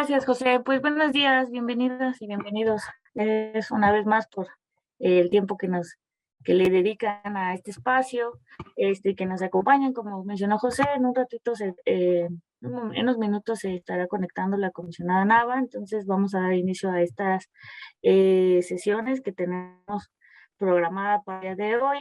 Gracias, José. Pues buenos días, bienvenidas y bienvenidos. Es una vez más por el tiempo que le dedican a este espacio, que nos acompañan, como mencionó José, en un ratito, en unos minutos se estará conectando la comisionada Nava, entonces vamos a dar inicio a estas sesiones que tenemos programada para el día de hoy.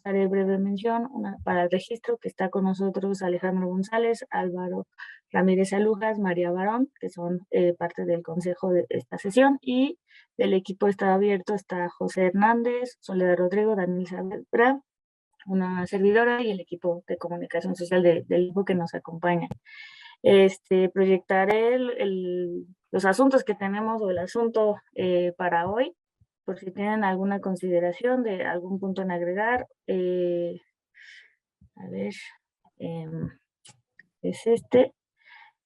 Haré breve mención para el registro que está con nosotros Alejandro González, Álvaro Ramírez Alujas, María Barón, que son parte del consejo de esta sesión, y del equipo está abierto está José Hernández, Soledad Rodrigo, Daniel Saavedra, una servidora y el equipo de comunicación social del equipo que nos acompaña. Proyectaré los asuntos que tenemos o el asunto para hoy, por si tienen alguna consideración de algún punto en agregar. A ver, es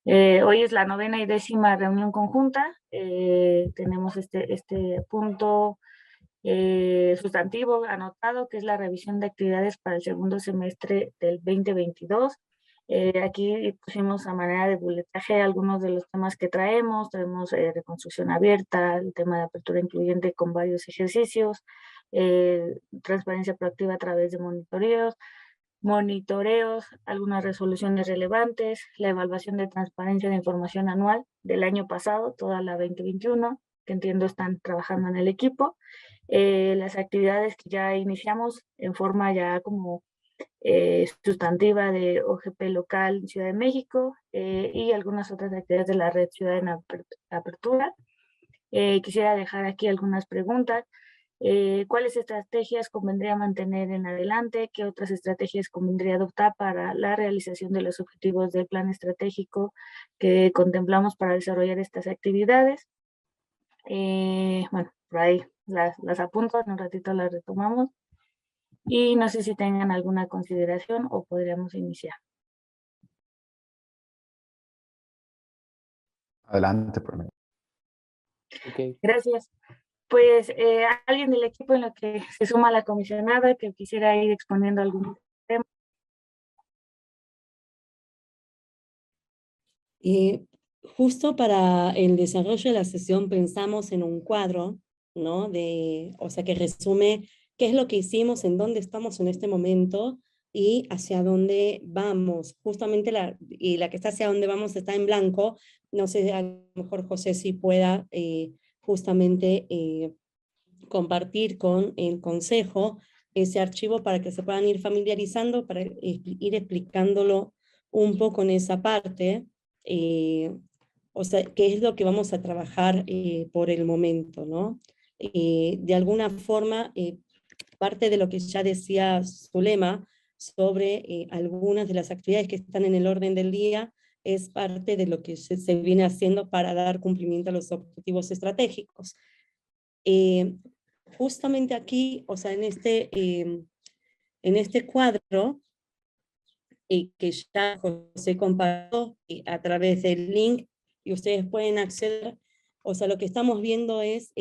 hoy es la 9ª y 10ª reunión conjunta. Tenemos este punto sustantivo anotado, que es la revisión de actividades para el segundo semestre del 2022. Aquí pusimos a manera de buletaje algunos de los temas que traemos. Tenemos reconstrucción abierta, el tema de apertura incluyente con varios ejercicios, transparencia proactiva a través de monitoreos, algunas resoluciones relevantes, la evaluación de transparencia de información anual del año pasado, toda la 2021, que entiendo están trabajando en el equipo, las actividades que ya iniciamos en forma ya como sustantiva de OGP local Ciudad de México, y algunas otras actividades de la red Ciudad en Apertura. Quisiera dejar aquí algunas preguntas. ¿Cuáles estrategias convendría mantener en adelante? ¿Qué otras estrategias convendría adoptar para la realización de los objetivos del plan estratégico que contemplamos para desarrollar estas actividades? Bueno, por ahí las apunto, en un ratito las retomamos. Y no sé si tengan alguna consideración o podríamos iniciar. Adelante, por mí. Okay. Gracias. Pues alguien del equipo en lo que se suma la comisionada que quisiera ir exponiendo algún tema. Justo para el desarrollo de la sesión pensamos en un cuadro, ¿no? O sea, que resume qué es lo que hicimos, en dónde estamos en este momento y hacia dónde vamos. Justamente la que está hacia dónde vamos está en blanco. No sé, a lo mejor José si pueda justamente compartir con el consejo ese archivo para que se puedan ir familiarizando, para ir explicándolo un poco en esa parte. O sea, qué es lo que vamos a trabajar por el momento, ¿no? De alguna forma, parte de lo que ya decía Zulema sobre algunas de las actividades que están en el orden del día, es parte de lo que se viene haciendo para dar cumplimiento a los objetivos estratégicos. Justamente aquí, o sea, en este cuadro, que ya José compartió a través del link, y ustedes pueden acceder, o sea, lo que estamos viendo es,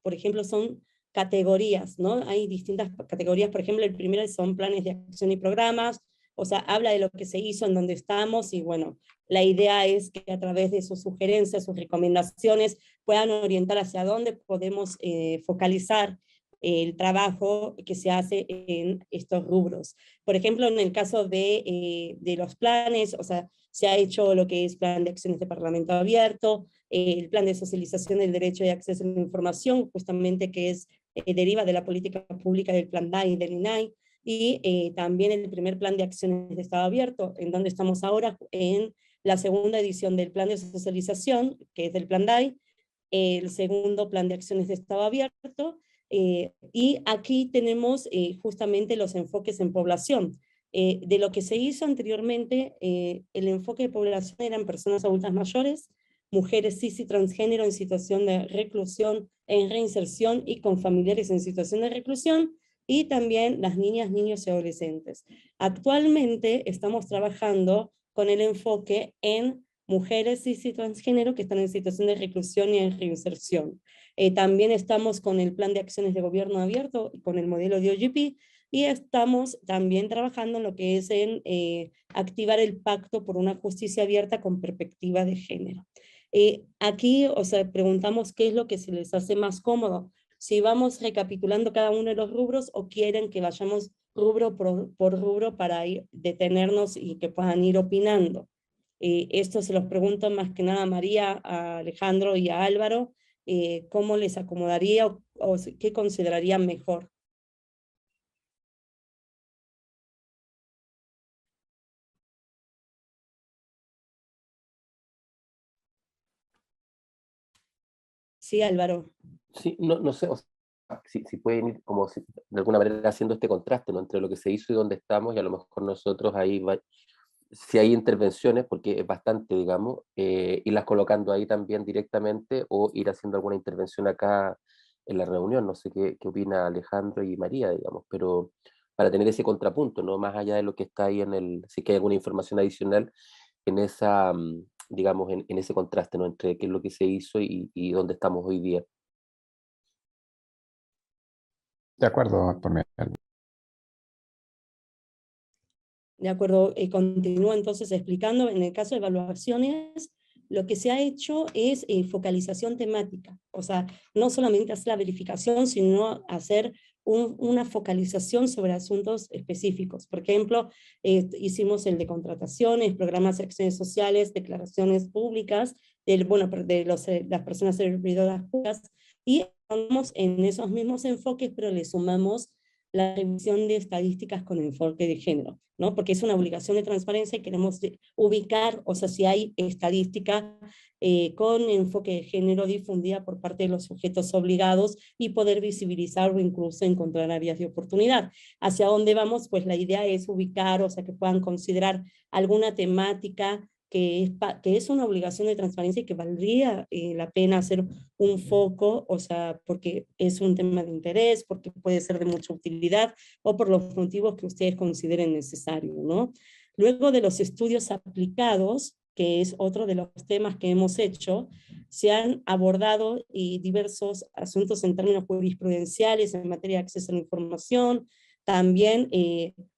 por ejemplo, son categorías, ¿no? Hay distintas categorías, por ejemplo, el primero son planes de acción y programas, o sea, habla de lo que se hizo, en donde estamos, y bueno, la idea es que a través de sus sugerencias, sus recomendaciones, puedan orientar hacia dónde podemos focalizar el trabajo que se hace en estos rubros. Por ejemplo, en el caso de los planes, o sea, se ha hecho lo que es plan de acciones de Parlamento abierto, el plan de socialización del derecho de acceso a la información, justamente que deriva de la política pública del plan DAI y del INAI, y también el primer plan de acciones de Estado abierto, en donde estamos ahora en la segunda edición del plan de socialización, que es del plan DAI, el segundo plan de acciones de Estado abierto, y aquí tenemos justamente los enfoques en población. De lo que se hizo anteriormente, el enfoque de población eran personas adultas mayores, mujeres cis y transgénero en situación de reclusión, en reinserción y con familiares en situación de reclusión, y también las niñas, niños y adolescentes. Actualmente estamos trabajando con el enfoque en mujeres cis y transgénero que están en situación de reclusión y en reinserción. También estamos con el plan de acciones de gobierno abierto y con el modelo de OGP, y estamos también trabajando en lo que es en activar el pacto por una justicia abierta con perspectiva de género. Aquí, o sea, preguntamos qué es lo que se les hace más cómodo. Si vamos recapitulando cada uno de los rubros o quieren que vayamos rubro por rubro para ir, detenernos y que puedan ir opinando. Esto se los pregunto más que nada a María, a Alejandro y a Álvaro, cómo les acomodaría o qué considerarían mejor. Sí, Álvaro. Sí, no sé, o sea, si pueden ir como de alguna manera haciendo este contraste, ¿no? Entre lo que se hizo y dónde estamos, y a lo mejor nosotros ahí, si hay intervenciones, porque es bastante, digamos, irlas colocando ahí también directamente o ir haciendo alguna intervención acá en la reunión. No sé qué opina Alejandro y María, digamos, pero para tener ese contrapunto, ¿no? Más allá de lo que está ahí si que hay alguna información adicional en esa, digamos, en ese contraste, ¿no? Entre qué es lo que se hizo y dónde estamos hoy día. De acuerdo, por mí. De acuerdo, continúo entonces explicando. En el caso de evaluaciones, lo que se ha hecho es focalización temática. O sea, no solamente hacer la verificación, sino hacer una focalización sobre asuntos específicos. Por ejemplo, hicimos el de contrataciones, programas de acciones sociales, declaraciones públicas, las personas servidoras públicas, y vamos en esos mismos enfoques, pero le sumamos la revisión de estadísticas con enfoque de género, ¿no? Porque es una obligación de transparencia y queremos ubicar, o sea, si hay estadística con enfoque de género difundida por parte de los sujetos obligados y poder visibilizar o incluso encontrar áreas de oportunidad. ¿Hacia dónde vamos? Pues la idea es ubicar, o sea, que puedan considerar alguna temática que es una obligación de transparencia y que valdría la pena hacer un foco, o sea, porque es un tema de interés, porque puede ser de mucha utilidad o por los motivos que ustedes consideren necesario, ¿no? Luego de los estudios aplicados, que es otro de los temas que hemos hecho, se han abordado diversos asuntos en términos jurisprudenciales en materia de acceso a la información, también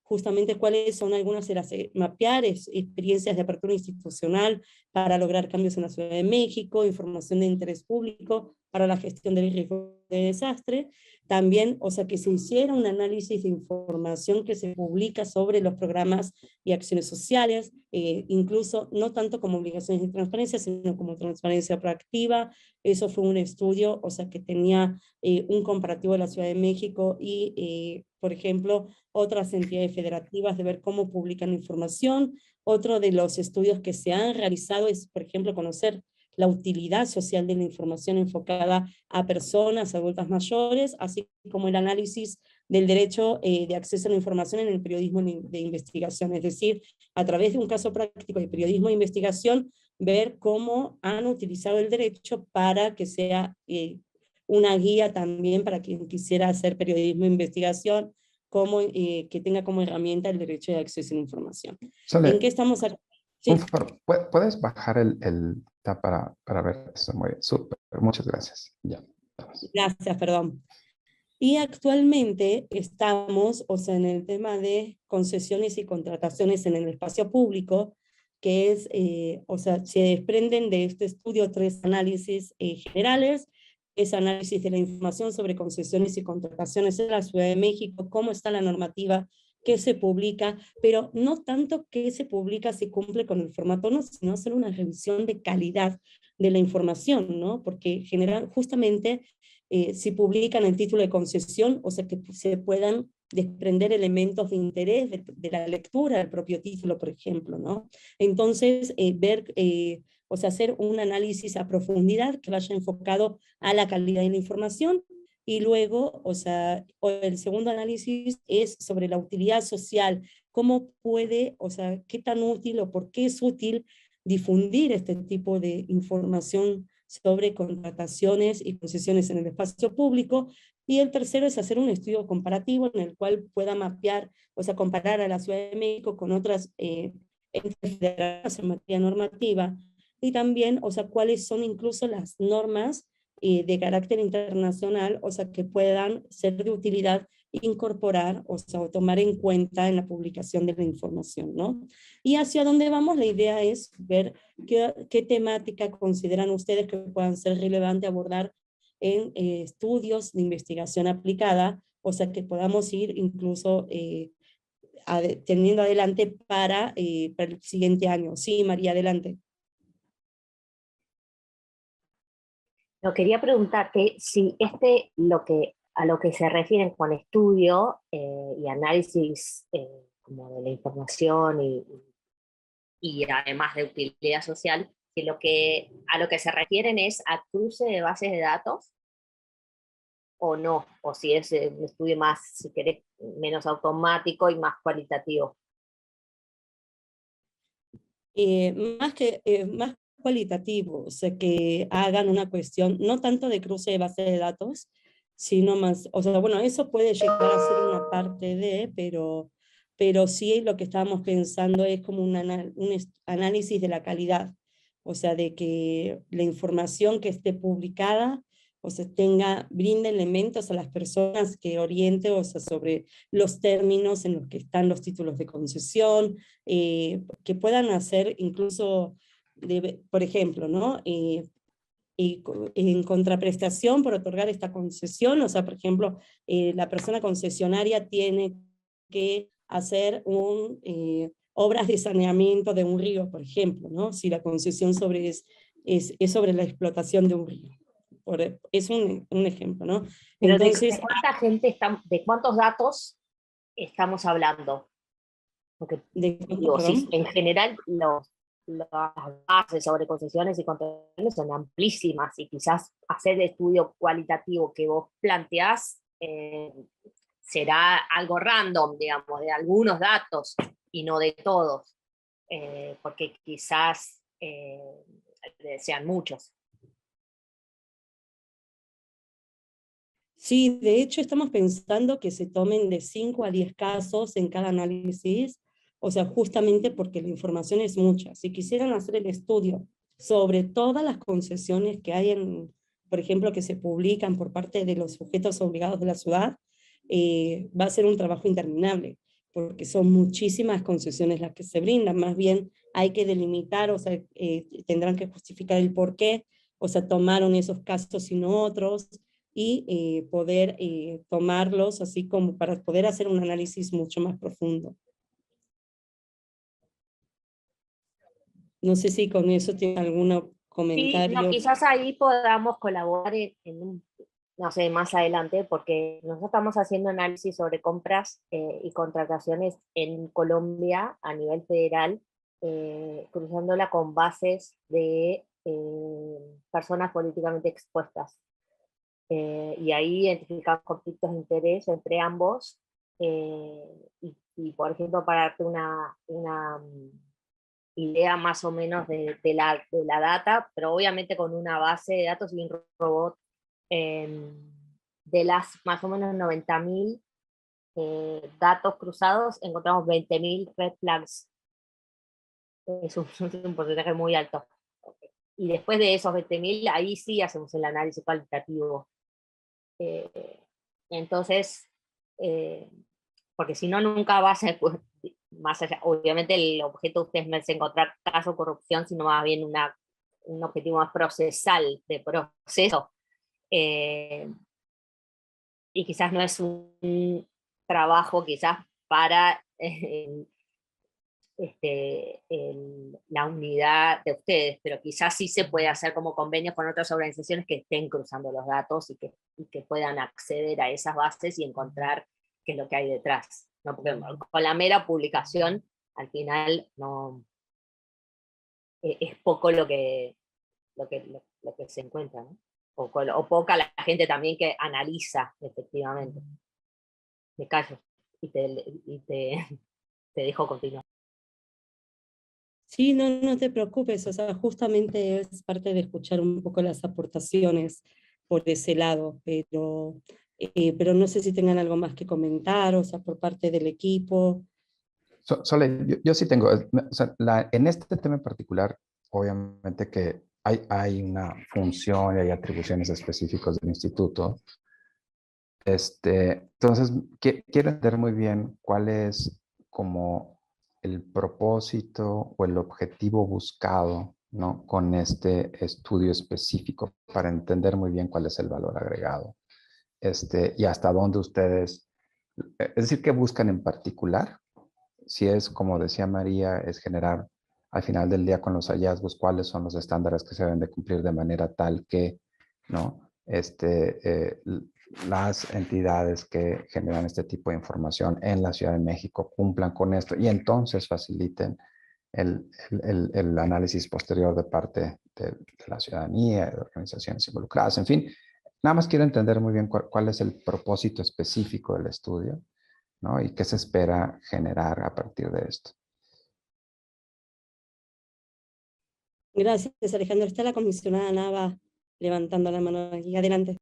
justamente cuáles son algunas de las mapear experiencias de apertura institucional para lograr cambios en la Ciudad de México, información de interés público para la gestión del riesgo de desastre. También, o sea, que se hiciera un análisis de información que se publica sobre los programas y acciones sociales, incluso no tanto como obligaciones de transparencia, sino como transparencia proactiva. Eso fue un estudio, o sea, que tenía un comparativo de la Ciudad de México y, por ejemplo, otras entidades federativas de ver cómo publican información. Otro de los estudios que se han realizado es, por ejemplo, conocer la utilidad social de la información enfocada a personas adultas mayores, así como el análisis del derecho de acceso a la información en el periodismo de investigación, es decir, a través de un caso práctico de periodismo de investigación, ver cómo han utilizado el derecho para que sea una guía también para quien quisiera hacer periodismo de investigación, como, que tenga como herramienta el derecho de acceso a la información. Sole, ¿En qué estamos aquí? Sí. un favor, ¿puedes bajar el tab para ver eso? Muy bien, súper, muchas gracias. Ya. Vamos. Gracias, perdón. Y actualmente estamos, o sea, en el tema de concesiones y contrataciones en el espacio público, que es, o sea, se desprenden de este estudio 3 análisis generales, es análisis de la información sobre concesiones y contrataciones en la Ciudad de México, cómo está la normativa, qué se publica, pero no tanto qué se publica si cumple con el formato, no, sino hacer una revisión de calidad de la información, ¿no? Porque general, justamente si publican el título de concesión, o sea, que se puedan desprender elementos de interés de la lectura del propio título, por ejemplo, ¿no? Entonces, o sea, hacer un análisis a profundidad que vaya enfocado a la calidad de la información, y luego, o sea, el segundo análisis es sobre la utilidad social, cómo puede, o sea, qué tan útil o por qué es útil difundir este tipo de información sobre contrataciones y concesiones en el espacio público. Y el tercero es hacer un estudio comparativo en el cual pueda mapear, o sea, comparar a la Ciudad de México con otras entes federales en materia normativa, y también, o sea, cuáles son incluso las normas de carácter internacional, o sea, que puedan ser de utilidad incorporar, o sea, o tomar en cuenta en la publicación de la información, ¿no? Y hacia dónde vamos, la idea es ver qué temática consideran ustedes que puedan ser relevante abordar en estudios de investigación aplicada, o sea, que podamos ir incluso teniendo adelante para el siguiente año. Sí, María, adelante. No, quería preguntarte si a lo que se refieren con estudio y análisis como de la información y además de utilidad social, si a lo que se refieren es a cruce de bases de datos o no, o si es un estudio más, si querés, menos automático y más cualitativo. Más cualitativo, o sea, que hagan una cuestión, no tanto de cruce de base de datos, sino más, o sea, bueno, eso puede llegar a ser una parte pero sí lo que estábamos pensando es como un análisis de la calidad, o sea, de que la información que esté publicada, o sea, brinde elementos a las personas que oriente, o sea, sobre los términos en los que están los títulos de concesión, que puedan hacer incluso, por ejemplo, ¿no? Y en contraprestación por otorgar esta concesión, o sea, por ejemplo, la persona concesionaria tiene que hacer obras de saneamiento de un río, por ejemplo, ¿no? Si la concesión es sobre la explotación de un río. Es un ejemplo, ¿no? Pero entonces, ¿de cuánta gente de cuántos datos estamos hablando? Porque digo, si en general las bases sobre concesiones y concesiones son amplísimas y quizás hacer el estudio cualitativo que vos planteás será algo random, digamos, de algunos datos y no de todos, porque quizás sean muchos. Sí, de hecho estamos pensando que se tomen de 5 a 10 casos en cada análisis, o sea, justamente porque la información es mucha. Si quisieran hacer el estudio sobre todas las concesiones que hay por ejemplo, que se publican por parte de los sujetos obligados de la ciudad, va a ser un trabajo interminable, porque son muchísimas concesiones las que se brindan. Más bien hay que delimitar, o sea, tendrán que justificar el por qué, o sea, tomaron esos casos y no otros, y poder tomarlos así como para poder hacer un análisis mucho más profundo. No sé si con eso tiene algún comentario. Sí, no, quizás ahí podamos colaborar no sé, más adelante, porque nosotros estamos haciendo análisis sobre compras y contrataciones en Colombia a nivel federal, cruzándola con bases de personas políticamente expuestas. Y ahí identificamos conflictos de interés entre ambos, y por ejemplo, para darte una idea más o menos de la data, pero obviamente con una base de datos y un robot, de las más o menos 90.000 datos cruzados, encontramos 20.000 red flags. Es un porcentaje muy alto. Y después de esos 20.000, ahí sí hacemos el análisis cualitativo. Entonces, porque si no, nunca vas a, más allá, obviamente el objeto de ustedes no es encontrar caso de corrupción, sino más bien un objetivo más procesal, de proceso. Y quizás no es un trabajo quizás para la unidad de ustedes, pero quizás sí se puede hacer como convenios con otras organizaciones que estén cruzando los datos y que puedan acceder a esas bases y encontrar qué es lo que hay detrás, ¿no? Porque con la mera publicación, al final, no es poco lo que se encuentra, ¿no? O poca la gente también que analiza efectivamente. Me callo y te dejo continuar. Sí, no te preocupes, o sea, justamente es parte de escuchar un poco las aportaciones por ese lado, pero no sé si tengan algo más que comentar, o sea, por parte del equipo. Sole, yo sí tengo, o sea, en este tema en particular, obviamente que hay una función y hay atribuciones específicas del instituto, Entonces, quiero entender muy bien cuál es como el propósito o el objetivo buscado, ¿no? Con este estudio específico para entender muy bien cuál es el valor agregado. Y hasta dónde ustedes, es decir, qué buscan en particular. Si es, como decía María, es generar al final del día con los hallazgos cuáles son los estándares que se deben de cumplir de manera tal que, ¿no? Las entidades que generan este tipo de información en la Ciudad de México cumplan con esto y entonces faciliten el análisis posterior de parte de la ciudadanía, de organizaciones involucradas, en fin. Nada más quiero entender muy bien cuál es el propósito específico del estudio, ¿no? Y qué se espera generar a partir de esto. Gracias, Alejandro. Está la comisionada Nava levantando la mano aquí. Adelante.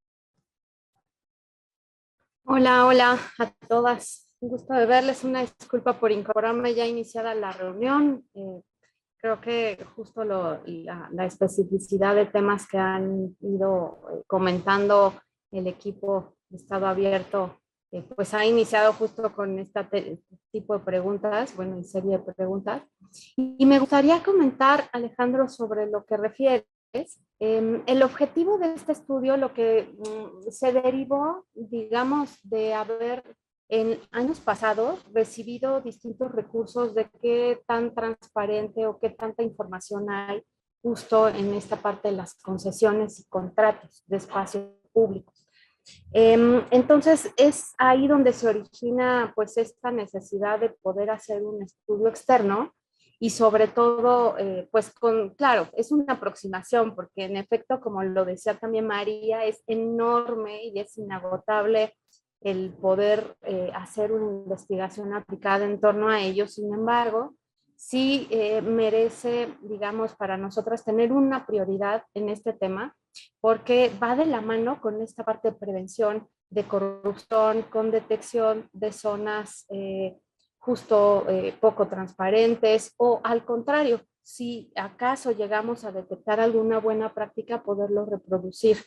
Hola, hola a todas. Un gusto de verles. Una disculpa por incorporarme ya iniciada la reunión. Creo que justo la especificidad de temas que han ido comentando el equipo de Estado Abierto, pues ha iniciado justo con este tipo de preguntas, bueno, en serie de preguntas. Y me gustaría comentar, Alejandro, sobre lo que refieres. El objetivo de este estudio, lo que se derivó, digamos, de haber en años pasados recibido distintos recursos de qué tan transparente o qué tanta información hay justo en esta parte de las concesiones y contratos de espacios públicos. Entonces es ahí donde se origina pues esta necesidad de poder hacer un estudio externo y sobre todo, pues claro, es una aproximación porque en efecto, como lo decía también María, es enorme y es inagotable el poder hacer una investigación aplicada en torno a ello. Sin embargo, sí merece, digamos, para nosotras tener una prioridad en este tema porque va de la mano con esta parte de prevención de corrupción, con detección de zonas justo poco transparentes o al contrario, si acaso llegamos a detectar alguna buena práctica, poderlo reproducir.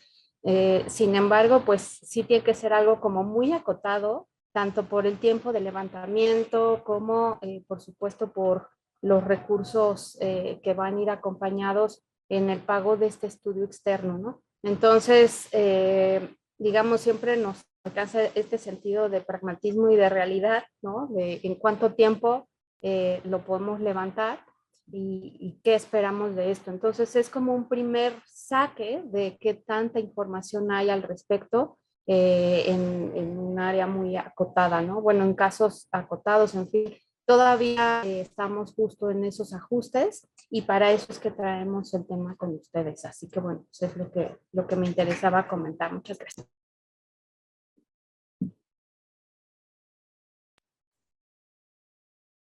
Sin embargo, pues sí tiene que ser algo como muy acotado, tanto por el tiempo de levantamiento como, por supuesto, por los recursos que van a ir acompañados en el pago de este estudio externo, ¿no? Entonces, digamos, siempre nos alcanza este sentido de pragmatismo y de realidad, ¿no? De en cuánto tiempo lo podemos levantar y qué esperamos de esto. Entonces es como un primer saque de qué tanta información hay al respecto en un área muy acotada, ¿no? Bueno, en casos acotados, en fin, todavía estamos justo en esos ajustes y para eso es que traemos el tema con ustedes. Así que bueno, eso es lo que me interesaba comentar. Muchas gracias.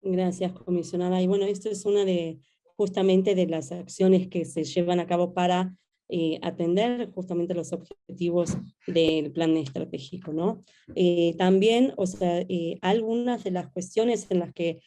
Gracias, comisionada. Y bueno, esto es una de justamente de las acciones que se llevan a cabo para atender justamente los objetivos del plan estratégico, ¿no? También, o sea, algunas de las cuestiones en las que,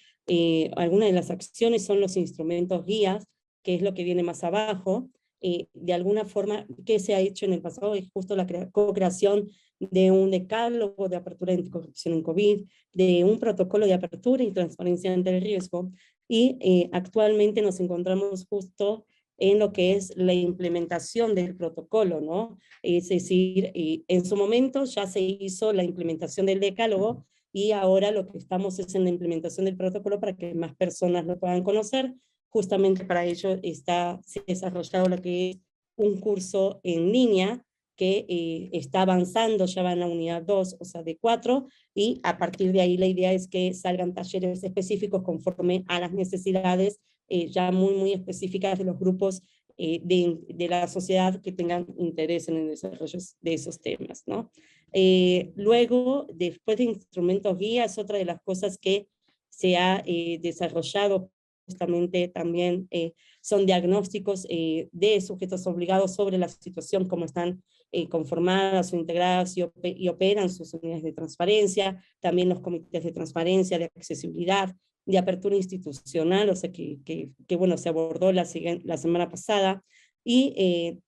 algunas de las acciones son los instrumentos guías, que es lo que viene más abajo. De alguna forma, ¿qué se ha hecho en el pasado? Es justo la co-creación de un decálogo de apertura de anticorrupción en COVID, de un protocolo de apertura y transparencia ante el riesgo, y actualmente nos encontramos justo en lo que es la implementación del protocolo, ¿no? Es decir, en su momento ya se hizo la implementación del decálogo y ahora lo que estamos es en la implementación del protocolo para que más personas lo puedan conocer. Justamente para ello se ha desarrollado lo que es un curso en línea que está avanzando, ya va en la unidad 2, o sea, de 4, y a partir de ahí la idea es que salgan talleres específicos conforme a las necesidades ya muy específicas de los grupos de la sociedad que tengan interés en el desarrollo de esos temas, ¿no? Luego, después de instrumentos guías, otra de las cosas que se ha desarrollado justamente también son diagnósticos de sujetos obligados sobre la situación, cómo están conformadas o integradas y operan sus unidades de transparencia, también los comités de transparencia, de accesibilidad, de apertura institucional, o sea que bueno, se abordó la semana pasada, y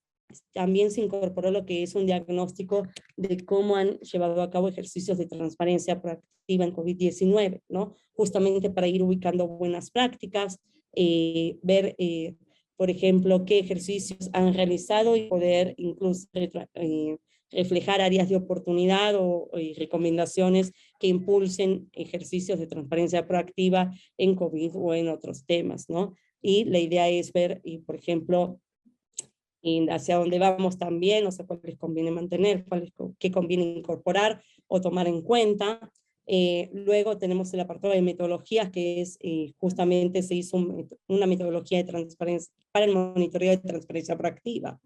también se incorporó lo que es un diagnóstico de cómo han llevado a cabo ejercicios de transparencia proactiva en COVID-19, ¿no? Justamente para ir ubicando buenas prácticas, ver, por ejemplo, qué ejercicios han realizado y poder incluso reflejar áreas de oportunidad o recomendaciones que impulsen ejercicios de transparencia proactiva en COVID o en otros temas, ¿no? Y la idea es ver, y por ejemplo, y hacia dónde vamos también, o sea, cuáles conviene mantener, qué conviene incorporar o tomar en cuenta. Luego tenemos el apartado de metodologías, que es justamente se hizo una metodología de transparencia para el monitoreo de transparencia proactiva.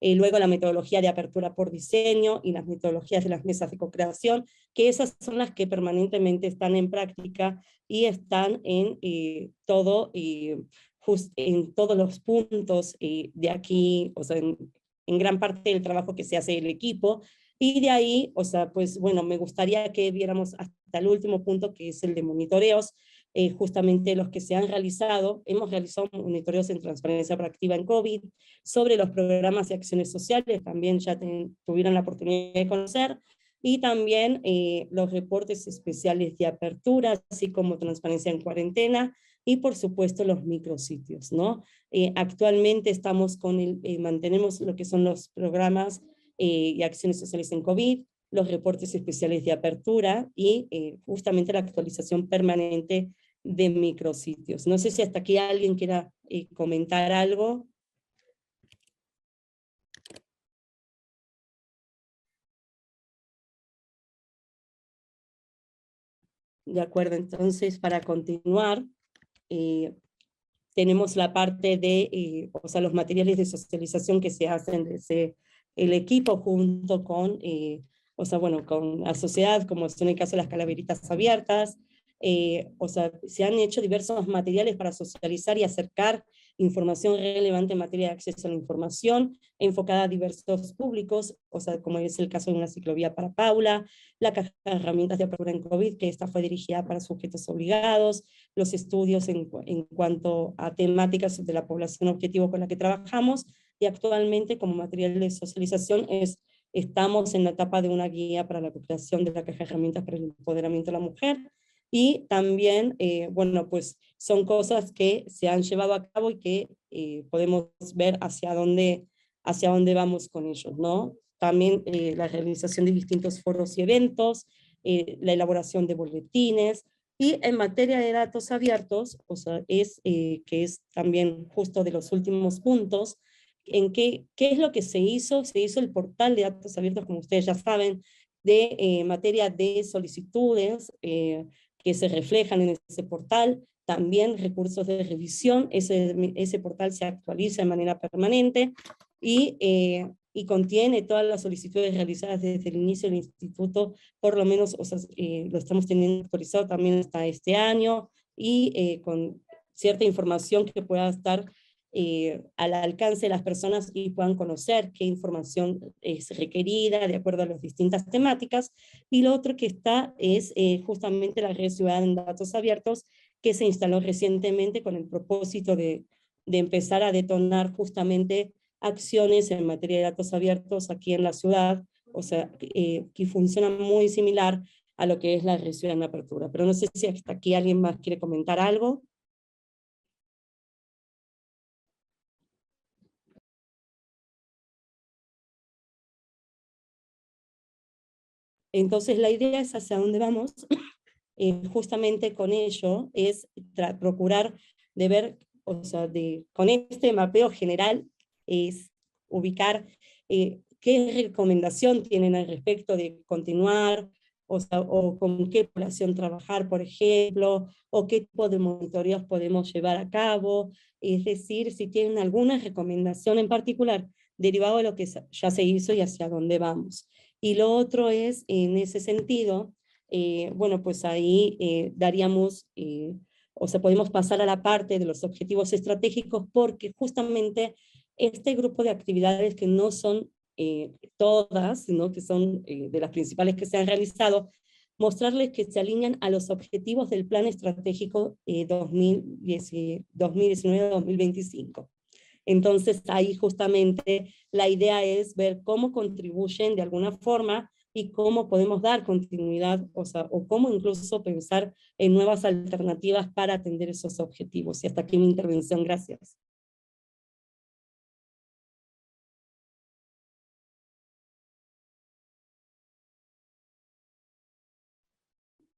Luego la metodología de apertura por diseño y las metodologías de las mesas de co-creación, que esas son las que permanentemente están en práctica y están en en todos los puntos de aquí, o sea, en gran parte del trabajo que se hace el equipo, y de ahí, o sea, pues bueno, me gustaría que viéramos hasta el último punto, que es el de monitoreos, justamente los que se han realizado. Hemos realizado monitoreos en transparencia proactiva en COVID, sobre los programas y acciones sociales, también ya tuvieron la oportunidad de conocer, y también los reportes especiales de apertura, así como transparencia en cuarentena, y por supuesto los micrositios, ¿no? Actualmente estamos mantenemos lo que son los programas y acciones sociales en COVID, los reportes especiales de apertura y justamente la actualización permanente de micrositios. No sé si hasta aquí alguien quiera comentar algo. De acuerdo, entonces para continuar, tenemos la parte de, o sea, los materiales de socialización que se hacen desde el equipo junto con, o sea, bueno, con la sociedad, como es en el caso de las calaveritas abiertas. O sea, se han hecho diversos materiales para socializar y acercar información relevante en materia de acceso a la información, enfocada a diversos públicos, o sea, como es el caso de una ciclovía para Paula, la caja de herramientas de apertura en COVID, que esta fue dirigida para sujetos obligados, los estudios en cuanto a temáticas de la población objetivo con la que trabajamos, y actualmente como material de socialización estamos en la etapa de una guía para la creación de la caja de herramientas para el empoderamiento de la mujer, y también, bueno, pues son cosas que se han llevado a cabo y que podemos ver hacia dónde vamos con ellos, ¿no? También la realización de distintos foros y eventos, la elaboración de boletines, y en materia de datos abiertos, o sea, que es también justo de los últimos puntos, en qué es lo que se hizo el portal de datos abiertos, como ustedes ya saben, de materia de solicitudes, que se reflejan en ese portal, también recursos de revisión, ese portal se actualiza de manera permanente, y contiene todas las solicitudes realizadas desde el inicio del instituto, por lo menos, o sea, lo estamos teniendo actualizado también hasta este año, y con cierta información que pueda estar al alcance de las personas y puedan conocer qué información es requerida de acuerdo a las distintas temáticas. Y lo otro que está es justamente la Red Ciudadana en Datos Abiertos, que se instaló recientemente con el propósito de empezar a detonar justamente acciones en materia de datos abiertos aquí en la ciudad, o sea, que funciona muy similar a lo que es la Red Ciudadana en Apertura. Pero no sé si hasta aquí alguien más quiere comentar algo. Entonces la idea es hacia dónde vamos, justamente con ello, es procurar de ver, o sea, con este mapeo general, es ubicar qué recomendación tienen al respecto de continuar, o sea, o con qué población trabajar, por ejemplo, o qué tipo de monitoreos podemos llevar a cabo, es decir, si tienen alguna recomendación en particular derivado de lo que ya se hizo y hacia dónde vamos. Y lo otro es, en ese sentido, bueno, pues ahí daríamos, o sea, podemos pasar a la parte de los objetivos estratégicos, porque justamente este grupo de actividades que no son todas, sino que son de las principales que se han realizado, mostrarles que se alinean a los objetivos del Plan Estratégico 2019-2025. Entonces ahí justamente la idea es ver cómo contribuyen de alguna forma y cómo podemos dar continuidad, o sea, o cómo incluso pensar en nuevas alternativas para atender esos objetivos. Y hasta aquí mi intervención. Gracias.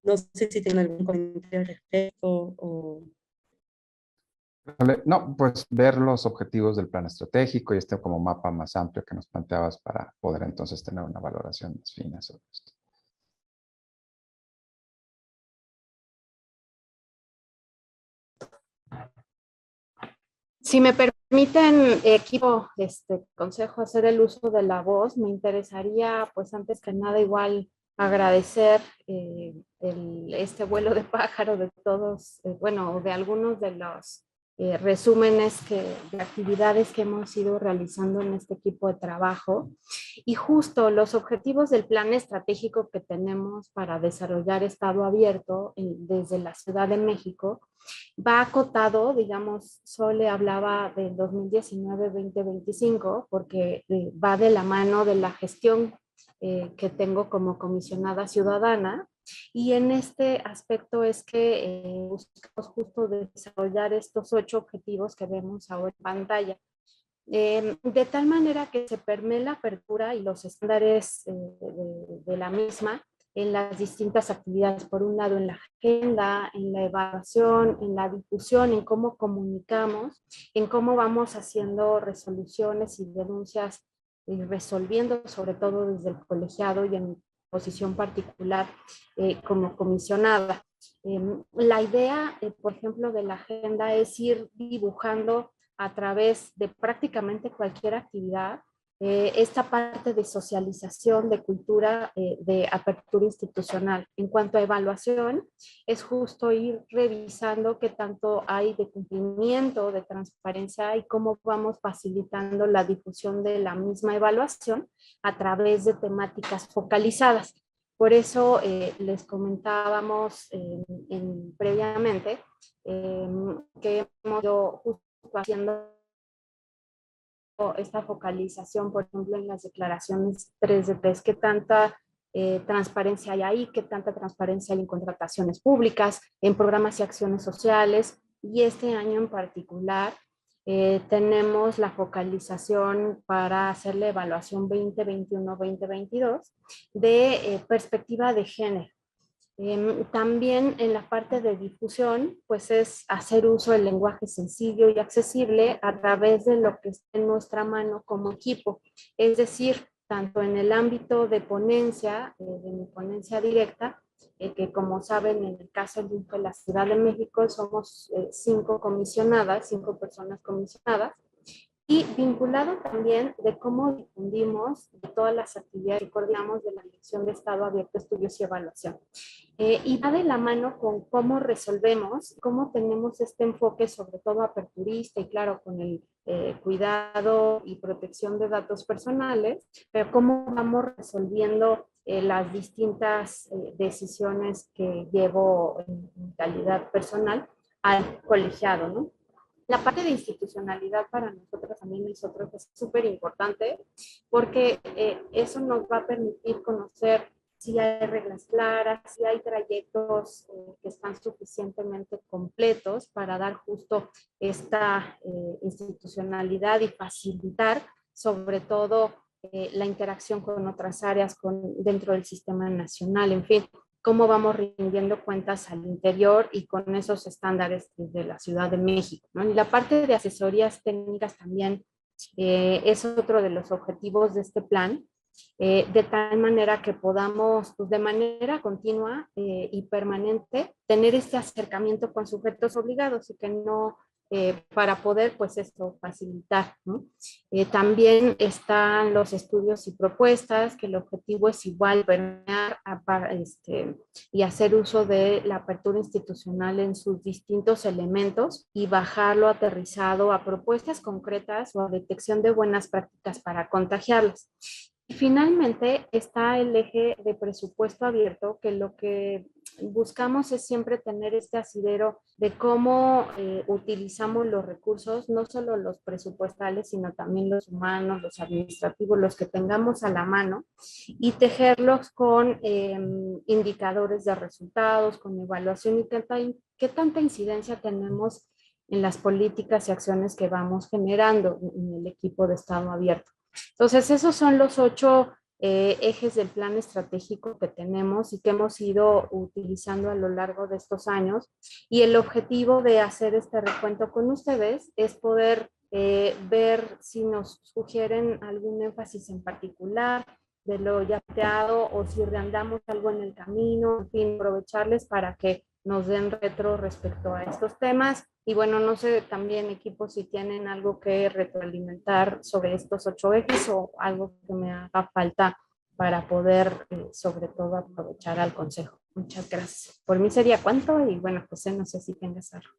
No sé si tienen algún comentario al respecto o... Vale, no, pues ver los objetivos del plan estratégico y este como mapa más amplio que nos planteabas para poder entonces tener una valoración más fina sobre esto. Si me permiten, equipo, consejo, hacer el uso de la voz, me interesaría, pues antes que nada, igual agradecer este vuelo de pájaro de todos, bueno, de algunos de los resúmenes de actividades que hemos ido realizando en este equipo de trabajo y justo los objetivos del plan estratégico que tenemos para desarrollar Estado abierto desde la Ciudad de México va acotado, digamos, Sole hablaba del 2019-2025 porque va de la mano de la gestión que tengo como comisionada ciudadana y en este aspecto es que buscamos justo desarrollar estos 8 objetivos que vemos ahora en pantalla. De tal manera que se permee la apertura y los estándares de la misma en las distintas actividades, por un lado en la agenda, en la evaluación, en la difusión, en cómo comunicamos, en cómo vamos haciendo resoluciones y denuncias y resolviendo sobre todo desde el colegiado y en posición particular como comisionada. La idea, por ejemplo, de la agenda es ir dibujando a través de prácticamente cualquier actividad, esta parte de socialización, de cultura, de apertura institucional. En cuanto a evaluación, es justo ir revisando qué tanto hay de cumplimiento, de transparencia y cómo vamos facilitando la difusión de la misma evaluación a través de temáticas focalizadas. Por eso les comentábamos previamente que hemos ido justo haciendo esta focalización, por ejemplo, en las declaraciones 3 de 3, qué tanta transparencia hay ahí, qué tanta transparencia hay en contrataciones públicas, en programas y acciones sociales, y este año en particular tenemos la focalización para hacer la evaluación 2021-2022 de perspectiva de género. También en la parte de difusión, pues es hacer uso del lenguaje sencillo y accesible a través de lo que está en nuestra mano como equipo. Es decir, tanto en el ámbito de ponencia, de mi ponencia directa, que como saben en el caso de la Ciudad de México somos 5 comisionadas, 5 personas comisionadas, y vinculado también de cómo difundimos de todas las actividades que coordinamos de la Dirección de Estado Abierto, Estudios y Evaluación. Y va de la mano con cómo resolvemos, cómo tenemos este enfoque sobre todo aperturista y claro con el cuidado y protección de datos personales, pero cómo vamos resolviendo las distintas decisiones que llevo en calidad personal al colegiado, ¿no? La parte de institucionalidad para nosotros también es otro que es súper importante porque eso nos va a permitir conocer si hay reglas claras, si hay trayectos que están suficientemente completos para dar justo esta institucionalidad y facilitar sobre todo la interacción con otras áreas dentro del sistema nacional, en fin, cómo vamos rindiendo cuentas al interior y con esos estándares desde la Ciudad de México, ¿no? Y la parte de asesorías técnicas también es otro de los objetivos de este plan, de tal manera que podamos, pues, de manera continua y permanente, tener este acercamiento con sujetos obligados y que no, para poder, pues esto, facilitar, ¿no? También están los estudios y propuestas, que el objetivo es igual permear y hacer uso de la apertura institucional en sus distintos elementos y bajarlo aterrizado a propuestas concretas o a detección de buenas prácticas para contagiarlas. Y finalmente está el eje de presupuesto abierto, que lo que buscamos es siempre tener este asidero de cómo utilizamos los recursos, no solo los presupuestales, sino también los humanos, los administrativos, los que tengamos a la mano, y tejerlos con indicadores de resultados, con evaluación y qué tanta incidencia tenemos en las políticas y acciones que vamos generando en el equipo de Estado abierto. Entonces, esos son los 8 ejes del plan estratégico que tenemos y que hemos ido utilizando a lo largo de estos años. Y el objetivo de hacer este recuento con ustedes es poder ver si nos sugieren algún énfasis en particular de lo ya planteado o si reandamos algo en el camino, en fin, aprovecharles para que nos den retro respecto a estos temas. Y bueno, no sé también equipos si tienen algo que retroalimentar sobre estos 8 ejes o algo que me haga falta para poder sobre todo aprovechar al consejo. Muchas gracias. Por mí sería cuánto y bueno, José, no sé si tengas algo.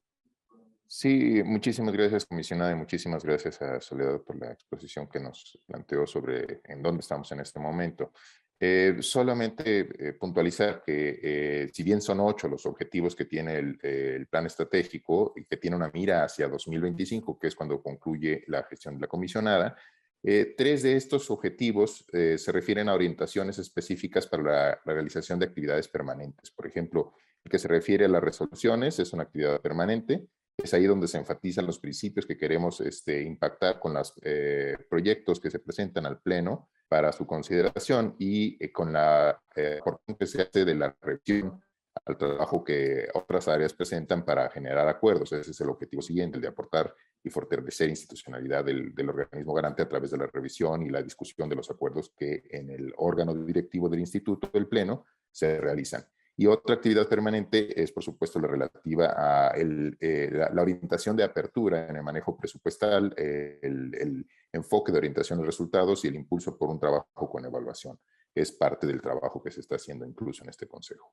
Sí, muchísimas gracias, comisionada, y muchísimas gracias a Soledad por la exposición que nos planteó sobre en dónde estamos en este momento. Solamente puntualizar que si bien son 8 los objetivos que tiene el plan estratégico y que tiene una mira hacia 2025, que es cuando concluye la gestión de la comisionada, 3 de estos objetivos se refieren a orientaciones específicas para la realización de actividades permanentes. Por ejemplo, el que se refiere a las resoluciones es una actividad permanente. Es ahí donde se enfatizan los principios que queremos impactar con los proyectos que se presentan al Pleno para su consideración y con la aportación que se hace de la revisión al trabajo que otras áreas presentan para generar acuerdos. Ese es el objetivo siguiente, el de aportar y fortalecer institucionalidad del organismo garante a través de la revisión y la discusión de los acuerdos que en el órgano directivo del Instituto del Pleno se realizan. Y otra actividad permanente es, por supuesto, la relativa a la orientación de apertura en el manejo presupuestal, el enfoque de orientación de resultados y el impulso por un trabajo con evaluación. Es parte del trabajo que se está haciendo incluso en este consejo.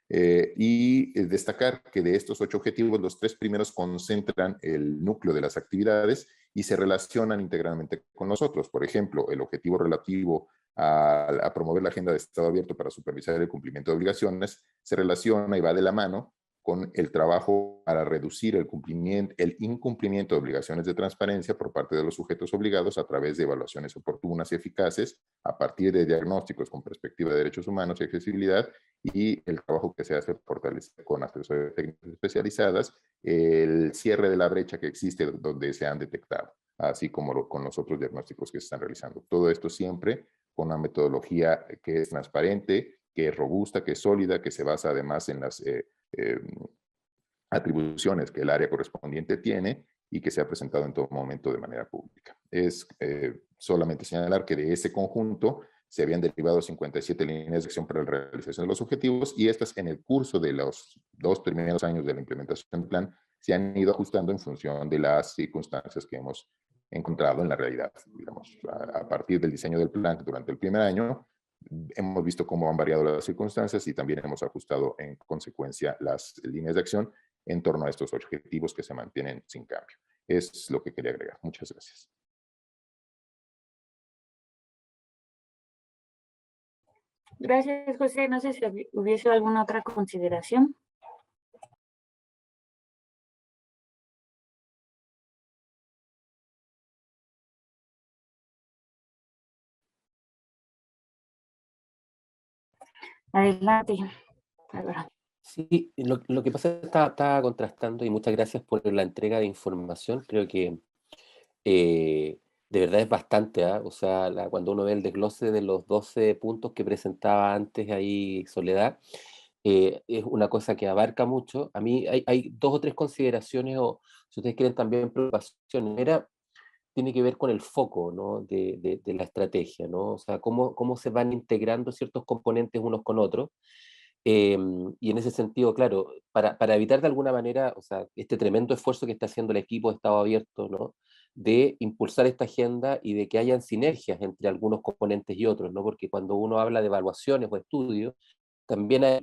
Destacar que de estos 8 objetivos, los 3 primeros concentran el núcleo de las actividades y se relacionan integralmente con los otros. Por ejemplo, el objetivo relativo a promover la agenda de Estado abierto para supervisar el cumplimiento de obligaciones se relaciona y va de la mano con el trabajo para reducir el incumplimiento de obligaciones de transparencia por parte de los sujetos obligados a través de evaluaciones oportunas y eficaces a partir de diagnósticos con perspectiva de derechos humanos y accesibilidad, y el trabajo que se hace fortalecer con asesorías técnicas especializadas el cierre de la brecha que existe donde se han detectado, así como con los otros diagnósticos que se están realizando. Todo esto siempre con una metodología que es transparente, que es robusta, que es sólida, que se basa además en las atribuciones que el área correspondiente tiene y que se ha presentado en todo momento de manera pública. Es solamente señalar que de ese conjunto se habían derivado 57 líneas de acción para la realización de los objetivos, y estas en el curso de los 2 primeros años de la implementación del plan se han ido ajustando en función de las circunstancias que hemos encontrado en la realidad. Digamos, a partir del diseño del plan durante el primer año, hemos visto cómo han variado las circunstancias y también hemos ajustado en consecuencia las líneas de acción en torno a estos objetivos que se mantienen sin cambio. Es lo que quería agregar. Muchas gracias. Gracias, José. No sé si hubiese alguna otra consideración. Adelante. Sí, lo que pasa es que estaba contrastando, y muchas gracias por la entrega de información. Creo que de verdad es bastante, ¿eh? O sea, cuando uno ve el desglose de los 12 puntos que presentaba antes ahí Soledad, es una cosa que abarca mucho. A mí hay 2 o 3 consideraciones, o si ustedes quieren también preocupaciones. Tiene que ver con el foco, ¿no?, de la estrategia, ¿no? O sea, cómo se van integrando ciertos componentes unos con otros. Y en ese sentido, claro, para evitar de alguna manera, o sea, este tremendo esfuerzo que está haciendo el equipo de Estado abierto, ¿no?, de impulsar esta agenda y de que hayan sinergias entre algunos componentes y otros, ¿no? Porque cuando uno habla de evaluaciones o estudios, también hay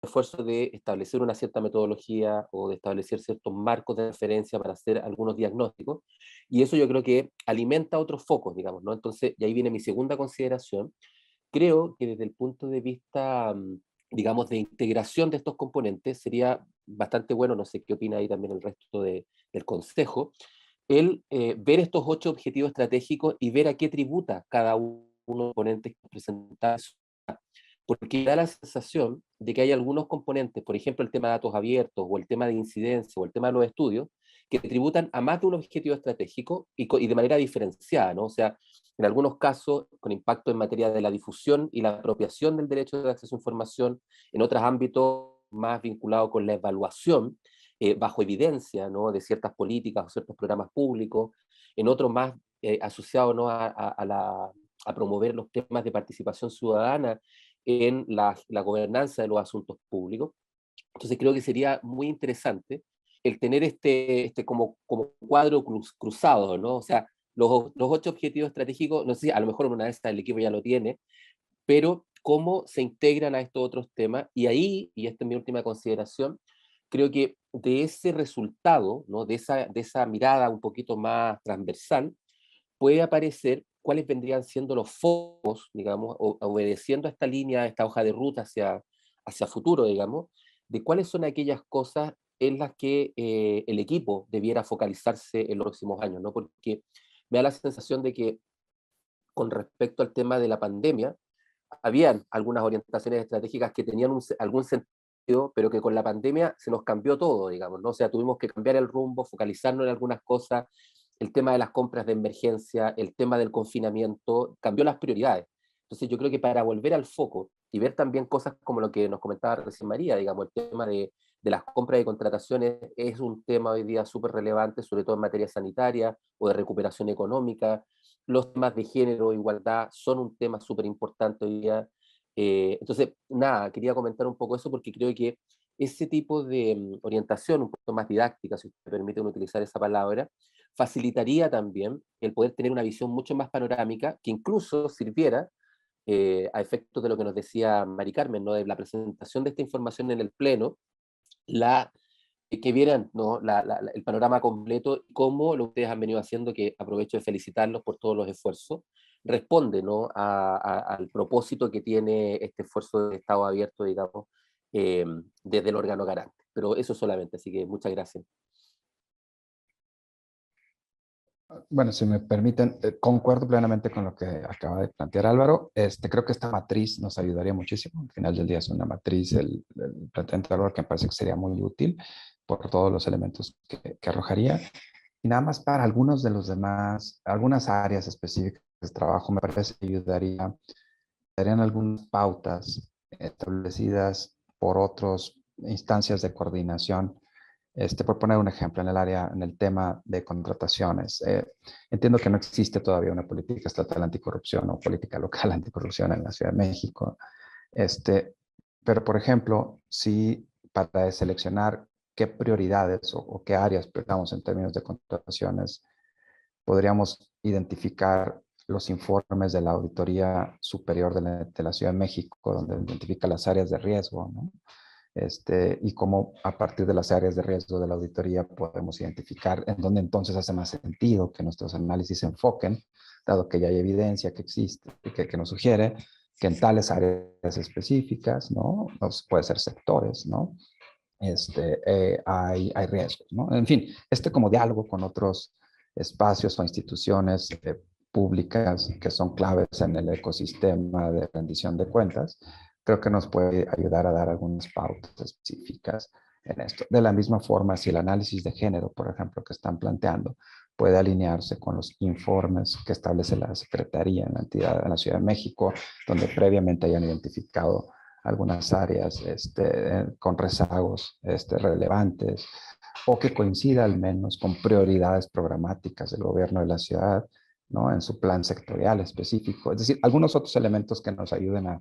esfuerzo de establecer una cierta metodología o de establecer ciertos marcos de referencia para hacer algunos diagnósticos, y eso yo creo que alimenta otros focos, digamos, ¿no? Entonces, y ahí viene mi segunda consideración. Creo que desde el punto de vista, digamos, de integración de estos componentes, sería bastante bueno, no sé qué opina ahí también el resto del Consejo, el ver estos 8 objetivos estratégicos y ver a qué tributa cada uno de los componentes presentados, porque da la sensación de que hay algunos componentes, por ejemplo, el tema de datos abiertos, o el tema de incidencia, o el tema de los estudios, que tributan a más de un objetivo estratégico y de manera diferenciada, ¿no? O sea, en algunos casos con impacto en materia de la difusión y la apropiación del derecho de acceso a información, en otros ámbitos más vinculados con la evaluación, bajo evidencia, ¿no?, de ciertas políticas o ciertos programas públicos, en otros más asociados, ¿no?, a promover los temas de participación ciudadana en la gobernanza de los asuntos públicos. Entonces creo que sería muy interesante el tener como cuadro cruzado, ¿no? O sea, los 8 objetivos estratégicos, no sé si a lo mejor una vez el equipo ya lo tiene, pero cómo se integran a estos otros temas. Y ahí, y esta es mi última consideración, creo que de ese resultado, ¿no?, de esa mirada un poquito más transversal, puede aparecer cuáles vendrían siendo los focos, digamos, obedeciendo a esta línea, a esta hoja de ruta hacia futuro, digamos, de cuáles son aquellas cosas en las que el equipo debiera focalizarse en los próximos años, ¿no? Porque me da la sensación de que con respecto al tema de la pandemia, habían algunas orientaciones estratégicas que tenían algún sentido, pero que con la pandemia se nos cambió todo, digamos, ¿no? O sea, tuvimos que cambiar el rumbo, focalizarnos en algunas cosas, el tema de las compras de emergencia, el tema del confinamiento, cambió las prioridades. Entonces yo creo que para volver al foco y ver también cosas como lo que nos comentaba recién María, digamos, el tema de las compras y contrataciones es un tema hoy día súper relevante, sobre todo en materia sanitaria o de recuperación económica. Los temas de género, igualdad, son un tema súper importante hoy día. Entonces, nada, quería comentar un poco eso porque creo que ese tipo de orientación, un poco más didáctica, si me permiten utilizar esa palabra, facilitaría también el poder tener una visión mucho más panorámica que incluso sirviera a efectos de lo que nos decía Mari Carmen, ¿no?, de la presentación de esta información en el Pleno, que vieran, ¿no?, el panorama completo, cómo lo ustedes han venido haciendo, que aprovecho de felicitarlos por todos los esfuerzos, responde, ¿no?, al propósito que tiene este esfuerzo de Estado abierto, digamos, desde el órgano garante. Pero eso solamente, así que muchas gracias. Bueno, si me permiten, concuerdo plenamente con lo que acaba de plantear Álvaro. Creo que esta matriz nos ayudaría muchísimo. Al final del día es una matriz, el planteamiento de Álvaro, que me parece que sería muy útil por todos los elementos que arrojaría. Y nada más para algunos de los demás, algunas áreas específicas de trabajo, me parece que darían algunas pautas establecidas por otras instancias de coordinación. Por poner un ejemplo, en el tema de contrataciones, entiendo que no existe todavía una política estatal anticorrupción o política local anticorrupción en la Ciudad de México. Pero, por ejemplo, si para seleccionar qué prioridades o qué áreas priorizamos en términos de contrataciones, podríamos identificar los informes de la Auditoría Superior de la Ciudad de México, donde identifica las áreas de riesgo, ¿no? Y cómo a partir de las áreas de riesgo de la auditoría podemos identificar en dónde entonces hace más sentido que nuestros análisis se enfoquen, dado que ya hay evidencia que existe y que nos sugiere que en tales áreas específicas, ¿no? Puede ser sectores, ¿no? Hay riesgos, ¿no? En fin, como diálogo con otros espacios o instituciones públicas que son claves en el ecosistema de rendición de cuentas, creo que nos puede ayudar a dar algunas pautas específicas en esto. De la misma forma, si el análisis de género, por ejemplo, que están planteando, puede alinearse con los informes que establece la Secretaría en la entidad, en la Ciudad de México, donde previamente hayan identificado algunas áreas con rezagos relevantes, o que coincida al menos con prioridades programáticas del gobierno de la ciudad, ¿no?, en su plan sectorial específico. Es decir, algunos otros elementos que nos ayuden a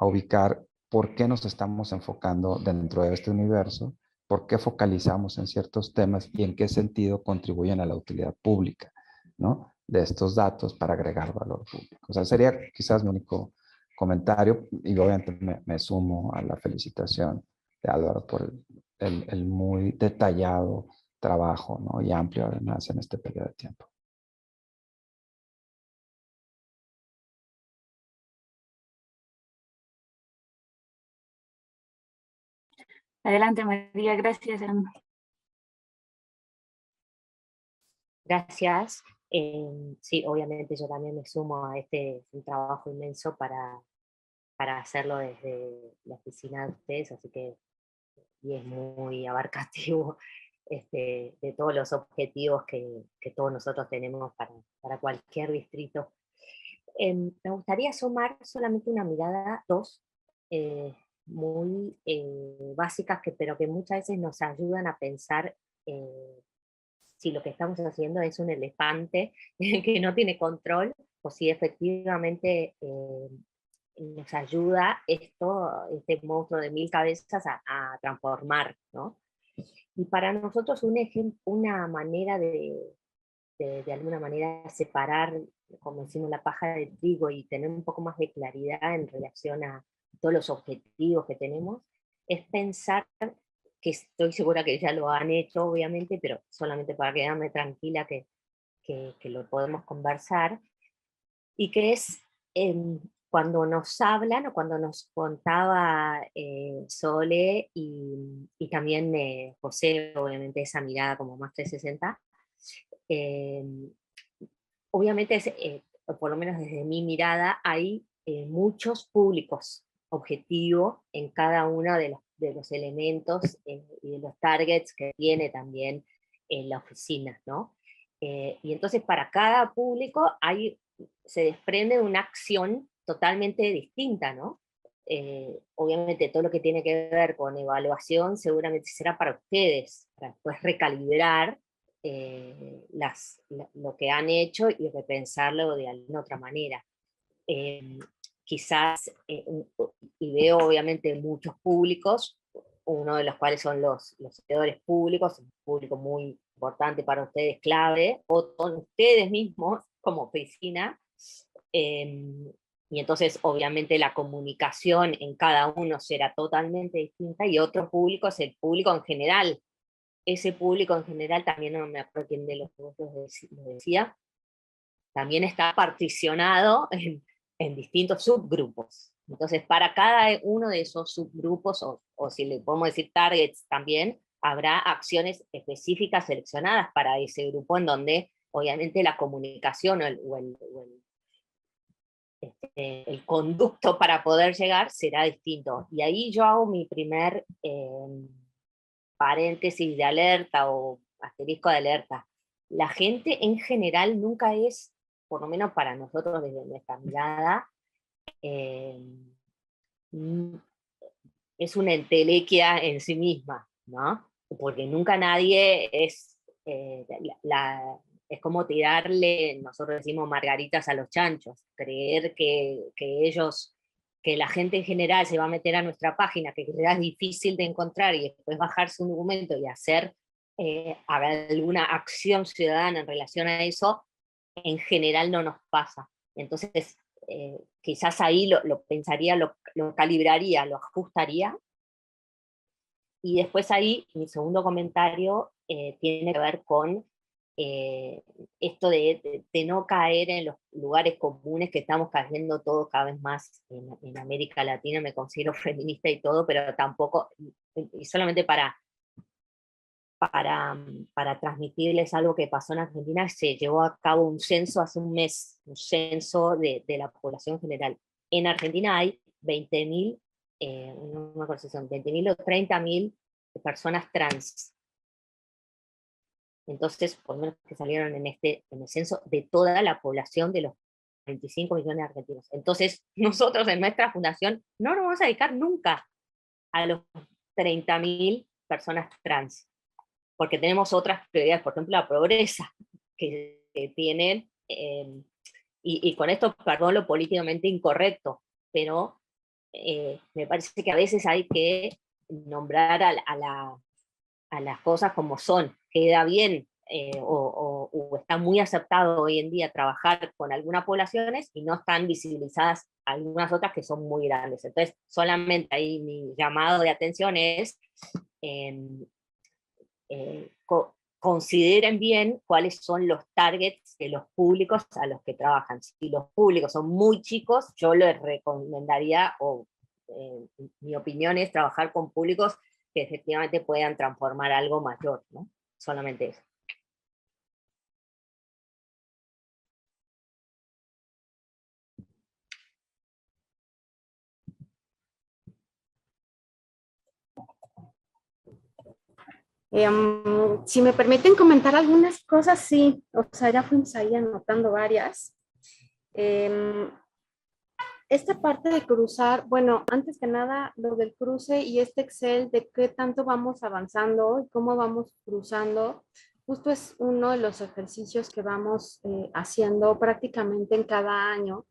ubicar por qué nos estamos enfocando dentro de este universo, por qué focalizamos en ciertos temas y en qué sentido contribuyen a la utilidad pública, ¿no?, de estos datos para agregar valor público. O sea, sería quizás mi único comentario y obviamente me sumo a la felicitación de Álvaro por el muy detallado trabajo, ¿no? Y amplio además en este periodo de tiempo. Adelante, María, gracias. Gracias. Sí, obviamente yo también me sumo a un trabajo inmenso para hacerlo desde la oficina de ustedes, así que y es muy abarcativo de todos los objetivos que todos nosotros tenemos para cualquier distrito. Me gustaría sumar solamente una mirada, dos, muy básicas, pero que muchas veces nos ayudan a pensar si lo que estamos haciendo es un elefante que no tiene control, o si efectivamente nos ayuda este monstruo de 1000 cabezas a transformar, ¿no? Y para nosotros una manera de alguna manera separar, como decimos, la paja del trigo y tener un poco más de claridad en relación a todos los objetivos que tenemos, es pensar, que estoy segura que ya lo han hecho, obviamente, pero solamente para quedarme tranquila que lo podemos conversar, y que es cuando nos hablan, o cuando nos contaba Sole y también José, obviamente esa mirada como más 360, obviamente, por lo menos desde mi mirada, hay muchos públicos objetivos en cada uno de los elementos y de los targets que tiene también la oficina, ¿no? Y entonces para cada público se desprende una acción totalmente distinta, ¿no? Obviamente todo lo que tiene que ver con evaluación seguramente será para ustedes, para después recalibrar lo que han hecho y repensarlo de alguna otra manera. Quizás, y veo obviamente muchos públicos, uno de los cuales son los seguidores públicos, un público muy importante para ustedes, clave, o son ustedes mismos como oficina, y entonces obviamente la comunicación en cada uno será totalmente distinta, y otro público es el público en general. Ese público en general, también no me acuerdo quién de los dos lo decía, también está particionado en distintos subgrupos. Entonces, para cada uno de esos subgrupos, o si le podemos decir targets también, habrá acciones específicas seleccionadas para ese grupo, en donde obviamente la comunicación el conducto para poder llegar será distinto. Y ahí yo hago mi primer paréntesis de alerta o asterisco de alerta. La gente en general nunca es, por lo menos para nosotros desde nuestra mirada, es una entelequia en sí misma, ¿no? Porque nunca nadie es, es como tirarle, nosotros decimos margaritas a los chanchos, creer que ellos, que la gente en general se va a meter a nuestra página, que es difícil de encontrar, y después bajarse un documento y hacer alguna acción ciudadana en relación a eso, en general no nos pasa. Entonces, quizás ahí lo pensaría, lo calibraría, lo ajustaría. Y después ahí, mi segundo comentario tiene que ver con esto de no caer en los lugares comunes que estamos cayendo todos cada vez más en América Latina. Me considero feminista y todo, pero tampoco, y solamente para transmitirles algo que pasó en Argentina. Se llevó a cabo un censo hace un mes, un censo de la población general. En Argentina hay 20.000, no me acuerdo si son 20.000 o 30.000 personas trans. Entonces, por lo menos que salieron en el censo de toda la población de los 25 millones de argentinos. Entonces, nosotros en nuestra fundación no nos vamos a dedicar nunca a los 30.000 personas trans, porque tenemos otras prioridades, por ejemplo, la pobreza que tienen, y con esto, perdón, lo políticamente incorrecto, pero me parece que a veces hay que nombrar a las cosas como son. Queda bien o está muy aceptado hoy en día trabajar con algunas poblaciones y no están visibilizadas algunas otras que son muy grandes. Entonces, solamente ahí mi llamado de atención es consideren bien cuáles son los targets de los públicos a los que trabajan. Si los públicos son muy chicos, yo les recomendaría, mi opinión es trabajar con públicos que efectivamente puedan transformar algo mayor, ¿no? Solamente eso. Si me permiten comentar algunas cosas, sí, o sea, ya fuimos ahí anotando varias. Esta parte de cruzar, bueno, antes que nada, lo del cruce y este Excel de qué tanto vamos avanzando y cómo vamos cruzando, justo es uno de los ejercicios que vamos haciendo prácticamente en cada año.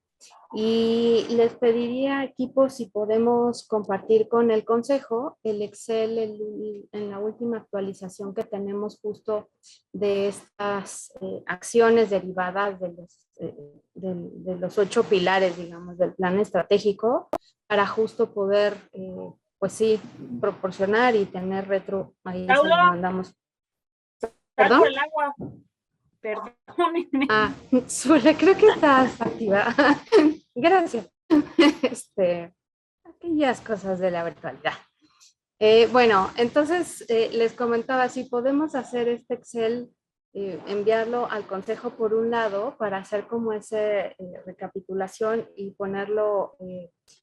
Y les pediría, equipo, si podemos compartir con el consejo el Excel en la última actualización que tenemos justo de estas acciones derivadas de los 8 pilares, digamos, del plan estratégico, para justo poder, pues sí, proporcionar y tener retro, ahí se lo mandamos. ¿Perdón? Por el agua. Perdónenme. Zule, creo que estás activa. Gracias. Aquellas cosas de la virtualidad. Bueno, entonces les comentaba, si podemos hacer este Excel, enviarlo al consejo por un lado para hacer como esa recapitulación y ponerlo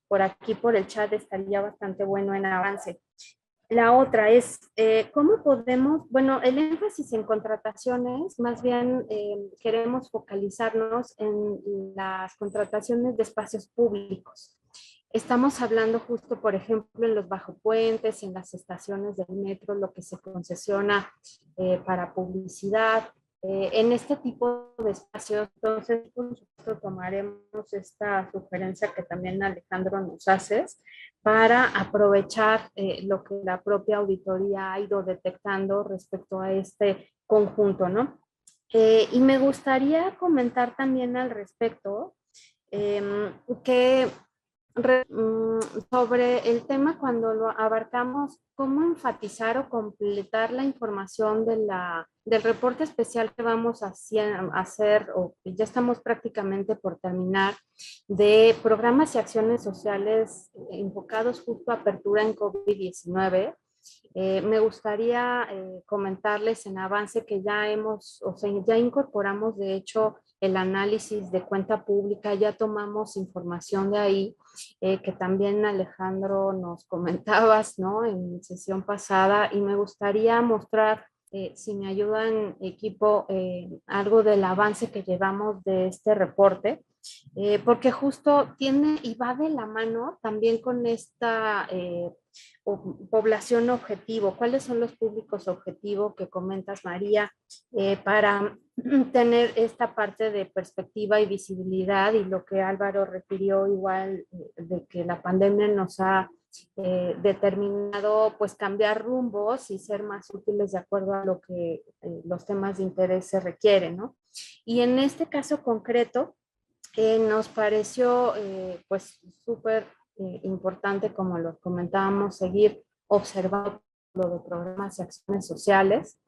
por aquí, por el chat, estaría bastante bueno en avance. La otra es, ¿cómo podemos, bueno, el énfasis en contrataciones, más bien queremos focalizarnos en las contrataciones de espacios públicos. Estamos hablando justo, por ejemplo, en los bajopuentes, en las estaciones del metro, lo que se concesiona para publicidad, en este tipo de espacios. Entonces, por supuesto, tomaremos esta sugerencia que también Alejandro nos hace para aprovechar lo que la propia auditoría ha ido detectando respecto a este conjunto, ¿no? Y me gustaría comentar también al respecto que sobre el tema cuando lo abarcamos, cómo enfatizar o completar la información del reporte especial que vamos a hacer o que ya estamos prácticamente por terminar, de programas y acciones sociales enfocados justo a apertura en COVID-19. Me gustaría comentarles en avance que ya ya incorporamos de hecho el análisis de cuenta pública, ya tomamos información de ahí, que también Alejandro nos comentabas, ¿no? En sesión pasada, y me gustaría mostrar, si me ayudan equipo, algo del avance que llevamos de este reporte, porque justo tiene y va de la mano también con esta población objetivo. ¿Cuáles son los públicos objetivos que comentas, María, para tener esta parte de perspectiva y visibilidad? Y lo que Álvaro refirió igual, de que la pandemia nos ha determinado pues cambiar rumbos y ser más útiles de acuerdo a lo que los temas de interés se requieren, ¿no? Y en este caso concreto, nos pareció pues súper importante, como lo comentábamos, seguir observando lo de programas y acciones sociales,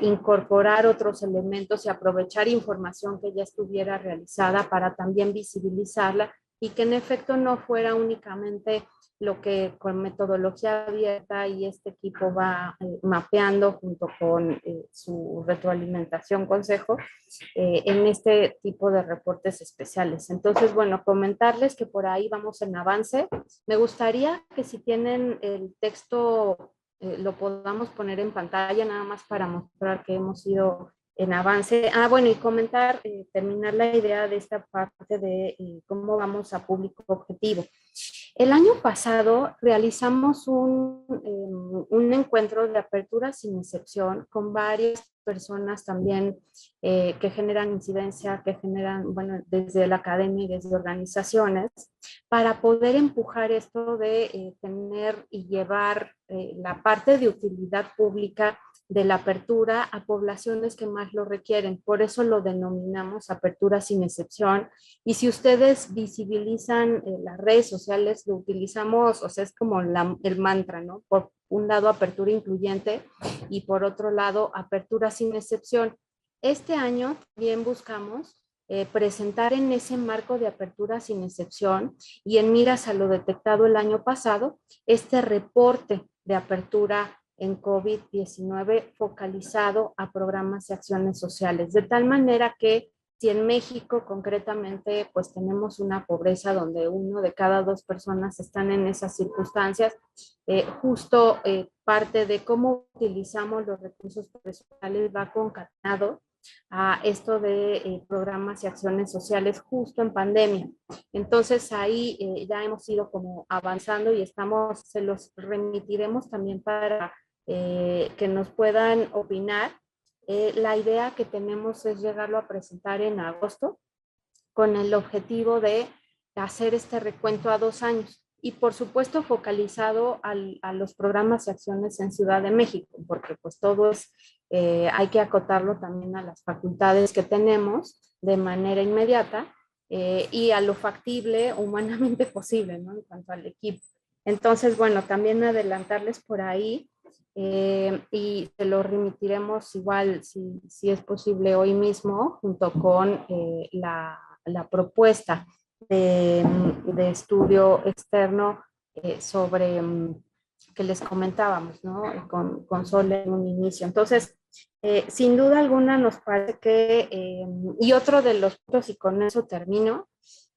incorporar otros elementos y aprovechar información que ya estuviera realizada para también visibilizarla y que en efecto no fuera únicamente lo que con metodología abierta y este equipo va mapeando junto con su retroalimentación consejo en este tipo de reportes especiales. Entonces, bueno, comentarles que por ahí vamos en avance. Me gustaría que si tienen el texto lo podamos poner en pantalla nada más para mostrar que hemos ido en avance. Bueno, y comentar, terminar la idea de esta parte de cómo vamos a público objetivo. El año pasado realizamos un encuentro de apertura sin excepción con varias personas también que generan incidencia, que generan, bueno, desde la academia y desde organizaciones, para poder empujar esto de tener y llevar la parte de utilidad pública de la apertura a poblaciones que más lo requieren. Por eso lo denominamos apertura sin excepción. Y si ustedes visibilizan las redes sociales, lo utilizamos, o sea, es como el mantra, ¿no? Por un lado, apertura incluyente y por otro lado, apertura sin excepción. Este año también buscamos presentar en ese marco de apertura sin excepción y en miras a lo detectado el año pasado, este reporte de apertura en COVID-19 focalizado a programas y acciones sociales, de tal manera que si en México concretamente pues tenemos una pobreza donde 1 de cada 2 personas están en esas circunstancias, justo parte de cómo utilizamos los recursos personales va concatenado a esto de programas y acciones sociales justo en pandemia. Entonces ahí ya hemos ido como avanzando y se los remitiremos también para que nos puedan opinar. La idea que tenemos es llegarlo a presentar en agosto con el objetivo de hacer este recuento a 2 años y por supuesto focalizado a los programas y acciones en Ciudad de México, porque pues todo es, hay que acotarlo también a las facultades que tenemos de manera inmediata y a lo factible humanamente posible, ¿no? En cuanto al equipo. Entonces, bueno, también adelantarles por ahí y se lo remitiremos igual, si es posible, hoy mismo, junto con la propuesta de estudio externo sobre que les comentábamos, ¿no? Con Sol en un inicio. Entonces, sin duda alguna nos parece que, y otro de los puntos, y con eso termino,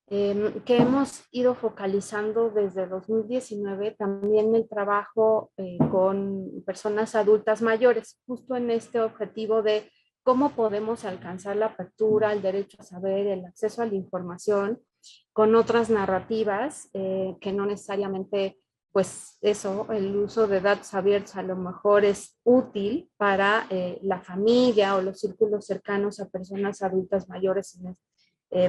que hemos ido focalizando desde 2019 también el trabajo con personas adultas mayores, justo en este objetivo de cómo podemos alcanzar la apertura, el derecho a saber, el acceso a la información con otras narrativas que no necesariamente, pues eso, el uso de datos abiertos a lo mejor es útil para la familia o los círculos cercanos a personas adultas mayores,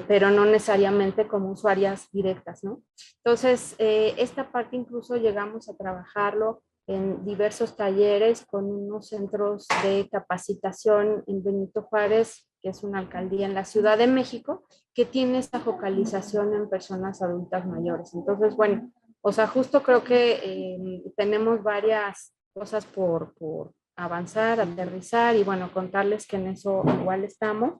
pero no necesariamente como usuarias directas, ¿no? Entonces, esta parte incluso llegamos a trabajarlo en diversos talleres con unos centros de capacitación en Benito Juárez, que es una alcaldía en la Ciudad de México, que tiene esta focalización en personas adultas mayores. Entonces, bueno, o sea, justo creo que tenemos varias cosas por avanzar, aterrizar y bueno, contarles que en eso igual estamos.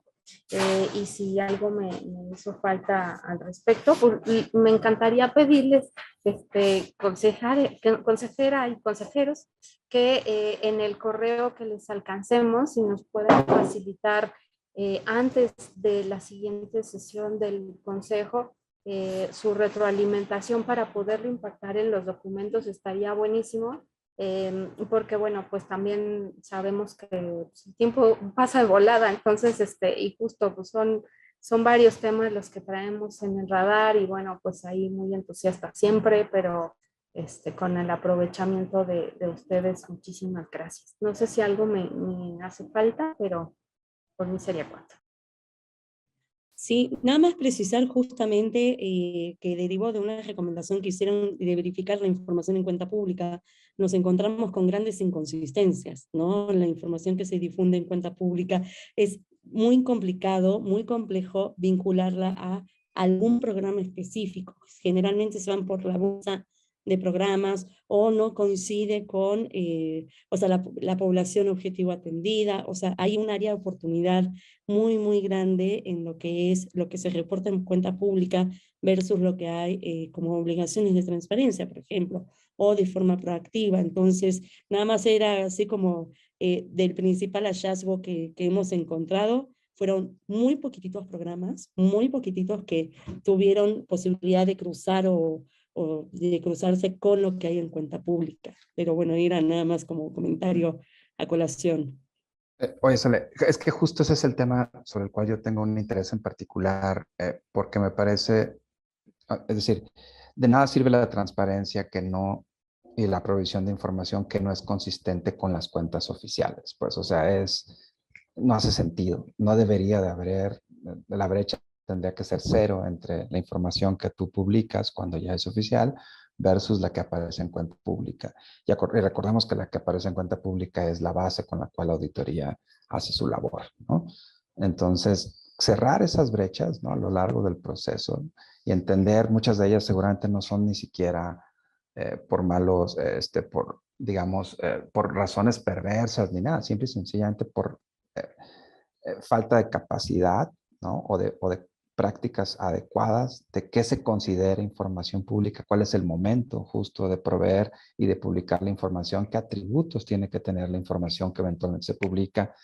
Y si algo me hizo falta al respecto, pues me encantaría pedirles, consejera y consejeros, que en el correo que les alcancemos, si nos pueden facilitar antes de la siguiente sesión del consejo, su retroalimentación para poderlo impactar en los documentos estaría buenísimo. Porque bueno, pues también sabemos que el tiempo pasa de volada, entonces, y justo pues son varios temas los que traemos en el radar y bueno, pues ahí muy entusiasta siempre, pero con el aprovechamiento de ustedes, muchísimas gracias. No sé si algo me hace falta, pero por mí sería cuanto. Sí, nada más precisar justamente que derivó de una recomendación que hicieron de verificar la información en cuenta pública. Nos encontramos con grandes inconsistencias, ¿no? La información que se difunde en cuenta pública es muy complicado, muy complejo vincularla a algún programa específico. Generalmente se van por la bolsa de programas o no coincide con o sea, la población objetivo atendida. O sea, hay un área de oportunidad muy, muy grande en lo que se reporta en cuenta pública versus lo que hay como obligaciones de transparencia, por ejemplo, o de forma proactiva. Entonces, nada más era así como del principal hallazgo que hemos encontrado. Fueron muy poquititos programas, muy poquititos que tuvieron posibilidad de cruzar o de cruzarse con lo que hay en cuenta pública. Pero bueno, era nada más como comentario a colación. Oye, Sole, es que justo ese es el tema sobre el cual yo tengo un interés en particular, porque me parece, es decir, de nada sirve la transparencia que no, y la provisión de información que no es consistente con las cuentas oficiales. Pues, o sea, no hace sentido, no debería de haber, la brecha tendría que ser 0 entre la información que tú publicas cuando ya es oficial versus la que aparece en cuenta pública. Y recordemos que la que aparece en cuenta pública es la base con la cual la auditoría hace su labor, ¿no? Entonces, cerrar esas brechas, ¿no?, a lo largo del proceso y entender, muchas de ellas seguramente no son ni siquiera por malos, digamos, por razones perversas ni nada, simple y sencillamente por falta de capacidad, ¿no?, o de prácticas adecuadas de qué se considera información pública, cuál es el momento justo de proveer y de publicar la información, qué atributos tiene que tener la información que eventualmente se publica.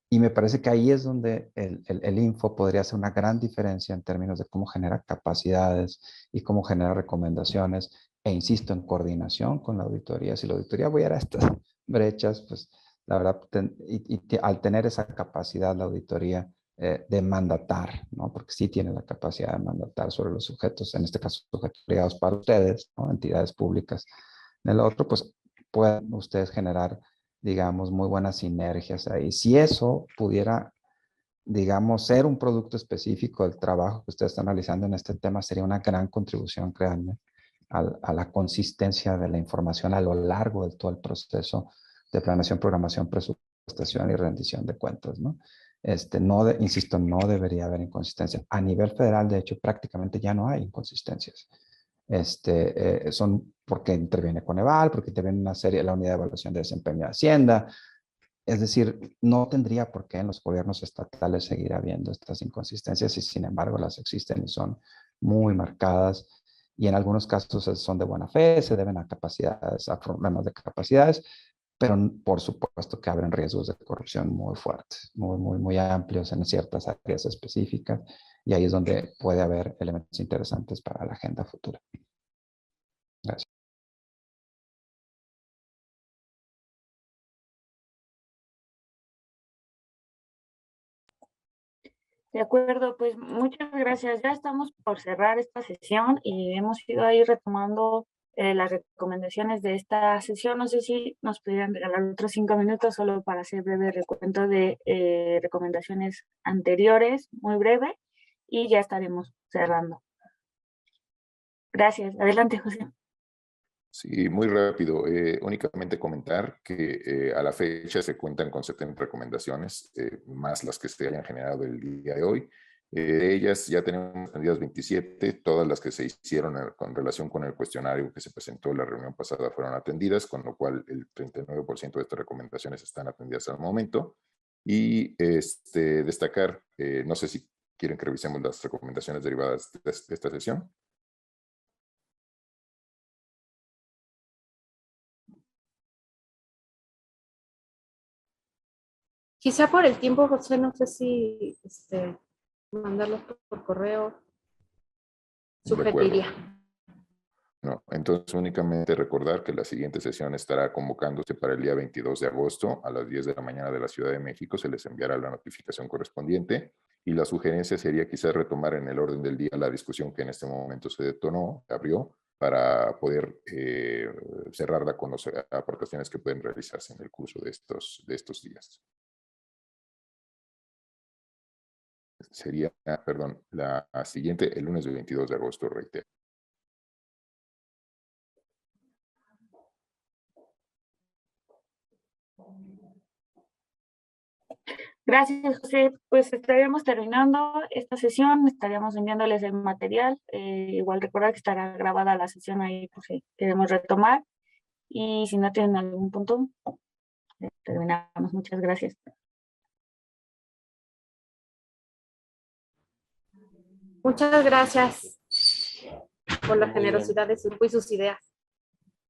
Y me parece que ahí es donde el info podría hacer una gran diferencia en términos de cómo genera capacidades y cómo genera recomendaciones. E insisto, en coordinación con la auditoría. Si la auditoría voy a estas brechas, pues la verdad, al tener esa capacidad la auditoría de mandatar, ¿no?, porque sí tiene la capacidad de mandatar sobre los sujetos, en este caso sujetos obligados para ustedes, ¿no?, entidades públicas. En el otro, pues pueden ustedes generar, digamos, muy buenas sinergias ahí. Si eso pudiera, digamos, ser un producto específico del trabajo que ustedes están realizando en este tema, sería una gran contribución, créanme, a la consistencia de la información a lo largo de todo el proceso de planeación, programación, presupuestación y rendición de cuentas, ¿no? Insisto, no debería haber inconsistencia. A nivel federal, de hecho, prácticamente ya no hay inconsistencias. Son porque interviene Coneval, porque interviene una serie, la unidad de evaluación de desempeño de Hacienda. Es decir, no tendría por qué en los gobiernos estatales seguir habiendo estas inconsistencias y sin embargo las existen y son muy marcadas y en algunos casos son de buena fe, se deben a capacidades, a problemas de capacidades, pero por supuesto que abren riesgos de corrupción muy fuertes, muy amplios en ciertas áreas específicas y ahí es donde puede haber elementos interesantes para la agenda futura. Gracias. De acuerdo, pues muchas gracias. Ya estamos por cerrar esta sesión y hemos ido ahí retomando las recomendaciones de esta sesión. No sé si nos pudieran regalar otros 5 minutos solo para hacer breve recuento de recomendaciones anteriores, muy breve, y ya estaremos cerrando. Gracias. Adelante, José. Sí, muy rápido. Únicamente comentar que a la fecha se cuentan con 70 recomendaciones, más las que se hayan generado el día de hoy. De ellas ya tenemos atendidas 27, todas las que se hicieron con relación con el cuestionario que se presentó en la reunión pasada fueron atendidas, con lo cual el 39% de estas recomendaciones están atendidas al momento. Y destacar, no sé si quieren que revisemos las recomendaciones derivadas de esta sesión. Quizá por el tiempo, José, no sé si mandarlos por correo. Sugeriría. No, entonces únicamente recordar que la siguiente sesión estará convocándose para el día 22 de agosto a las 10 de la mañana de la Ciudad de México. Se les enviará la notificación correspondiente y la sugerencia sería quizás retomar en el orden del día la discusión que en este momento se detonó, abrió, para poder cerrarla con las aportaciones que pueden realizarse en el curso de estos días. Sería, perdón, la siguiente, el lunes 22 de agosto, reitero. Gracias, José. Pues estaríamos terminando esta sesión, estaríamos enviándoles el material. Igual recordar que estará grabada la sesión ahí por si queremos retomar. Y si no tienen algún punto, terminamos. Muchas gracias. Muchas gracias por la generosidad de su grupo y sus ideas.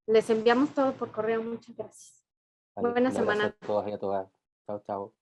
Les enviamos todo por correo. Muchas gracias. Vale, Buena un abrazo semana. a todos y a todas. Chao, chao.